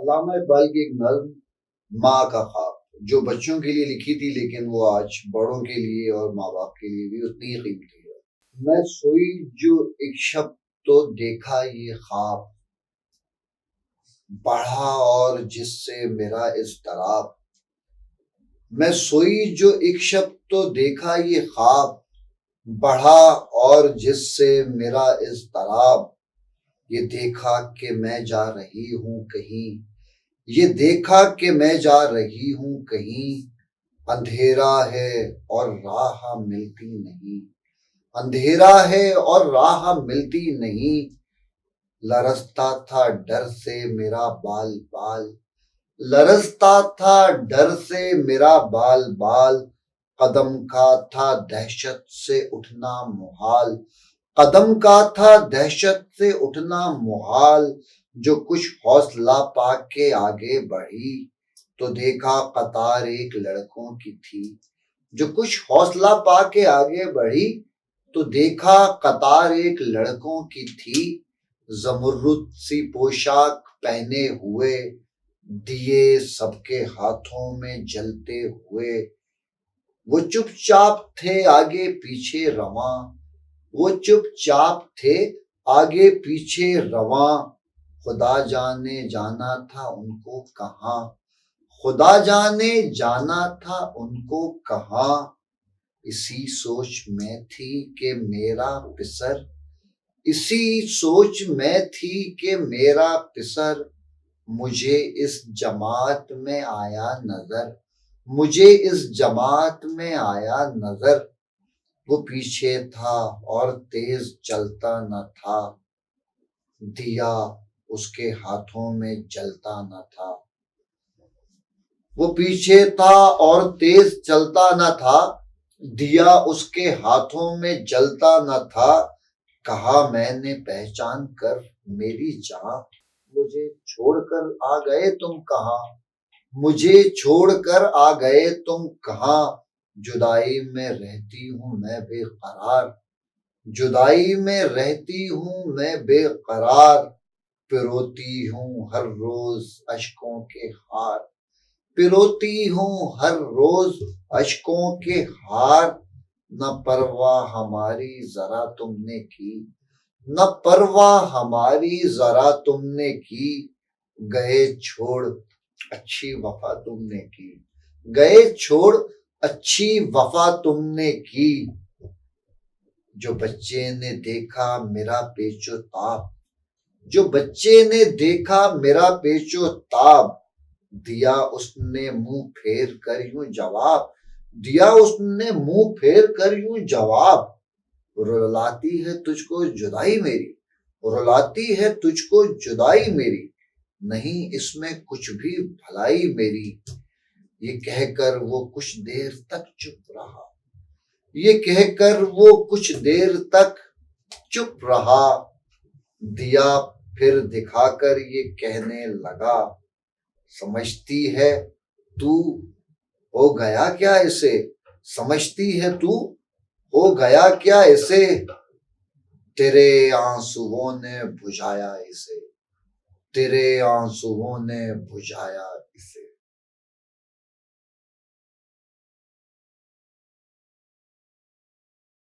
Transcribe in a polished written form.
अल्लामा इकबाल की एक नज़्म माँ का ख्वाब, जो बच्चों के लिए लिखी थी, लेकिन वो आज बड़ों के लिए और माँ बाप के लिए भी उतनी ही कीमती है। मैं सोई जो एक शब्द तो देखा ये ख्वाब, बढ़ा और जिससे मेरा इज़्तिराब। मैं सोई जो एक शब्द तो देखा ये ख्वाब, बढ़ा और जिससे मेरा इज़्तिराब। ये देखा कि मैं जा रही हूँ कहीं, ये देखा कि मैं जा रही हूँ कहीं, अंधेरा है और राह मिलती नहीं, अंधेरा है और राह मिलती नहीं। लरजता था डर से मेरा बाल बाल, लरजता था डर से मेरा बाल बाल। कदम का था दहशत से उठना मुहाल, कदम का था दहशत से उठना मुहाल। जो कुछ हौसला पाके आगे बढ़ी, तो देखा कतार एक लड़कों की थी। जो कुछ हौसला पाके आगे बढ़ी, तो देखा कतार एक लड़कों की थी। ज़मुर्रुद सी पोशाक पहने हुए, दिए सबके हाथों में जलते हुए। वो चुपचाप थे आगे पीछे रवां, वो चुपचाप थे आगे पीछे रवां। खुदा जाने जाना था उनको कहाँ, खुदा जाने जाना था उनको कहाँ। इसी सोच में थी कि मेरा पिसर, इसी सोच में थी कि मेरा पिसर। मुझे इस जमात में आया नजर, मुझे इस जमात में आया नजर। वो पीछे था और तेज चलता न था, दिया उसके हाथों में जलता न था। वो पीछे था और तेज चलता न था, दिया उसके हाथों में जलता न था। कहा मैंने पहचान कर मेरी जान, मुझे छोड़कर आ गए तुम कहाँ, मुझे छोड़कर आ गए तुम कहाँ। जुदाई में रहती हूँ मैं बेकरार, जुदाई में रहती हूँ मैं बेकरार। पिरोती हूँ हर रोज अश्कों के हार, पिरोती हूँ हर रोज अश्कों के हार। न परवाह हमारी जरा तुमने की, न परवाह हमारी जरा तुमने की। गए छोड़ अच्छी वफा तुमने की, गए छोड़ अच्छी वफा तुमने की। जो बच्चे ने देखा मेरा पेचो ताप, जो बच्चे ने देखा मेरा पेचो ताप। दिया उसने मुंह फेर कर यूं जवाब, दिया उसने मुंह फेर कर यूं जवाब। रुलाती है तुझको जुदाई मेरी, रुलाती है तुझको जुदाई मेरी, नहीं इसमें कुछ भी भलाई मेरी। ये कहकर वो कुछ देर तक चुप रहा, ये कहकर वो कुछ देर तक चुप रहा। दिया फिर दिखाकर ये कहने लगा, समझती है तू हो गया क्या इसे, समझती है तू हो गया क्या इसे। तेरे आंसुओं ने बुझाया इसे, तेरे आंसुओं ने बुझाया इसे।